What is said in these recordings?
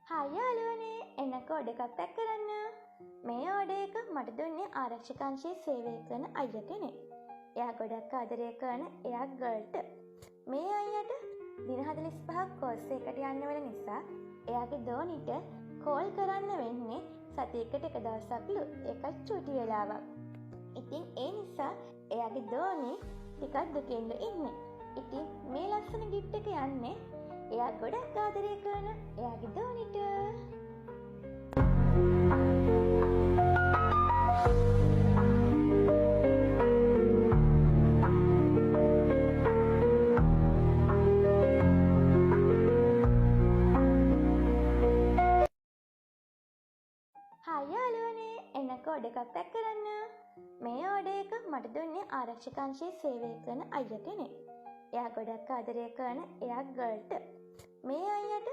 Hi යාළුවනේ, එන්නක order එකක් pack කරන්න. මේ ඕඩර් එක මට දුන්නේ ආරක්ෂක අංශයේ සේවය කරන අයියා කෙනෙක්. එයා ගොඩක් ආදරය කරන එයා ගර්ල්ට. මේ අයියට දින 45ක් කෝස් එකකට යන්න වෙන නිසා එයාගේ දෝනිට කෝල් කරන්න වෙන්නේ සතියකට එක දවසක්ලු. ඒකත් චුටි වෙලාවක්. ඉතින් ඒ නිසා එයාගේ දෝනි ටිකක් දුකින්ද ඉන්නේ. ඉතින් මේ ලස්සන ගිෆ්ට් එක යන්නේ එයා ගොඩක් ආදරය කරන එයාගේ දෝනිට. හායි යාළුවනේ, එන්නක ඕඩර් එකක් පැක් කරන්න. මේ ඕඩර් එක මට දුන්නේ ආරක්ෂක අංශයේ සේවය කරන අයියා කෙනෙක්. එයා ගොඩක් ආදරය කරන එයා ගර්ල්ට. මේ අයියට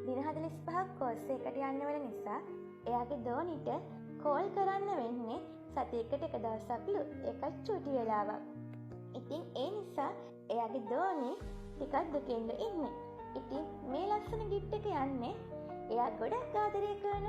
දින 45ක් කෝස් එකකට යන්න වෙන නිසා එයාගේ දෝනිට කෝල් කරන්න වෙන්නේ සතියකට එක දවසක්ලු. ඒකත් චුටි වෙලාවක්. ඉතින් ඒ නිසා එයාගේ දෝනි ටිකක් දුකින්ද ඉන්නේ. ඉතින් මේ ලස්සන ගිෆ්ට් එක යන්නේ එයා ගොඩක් ආදරය කරන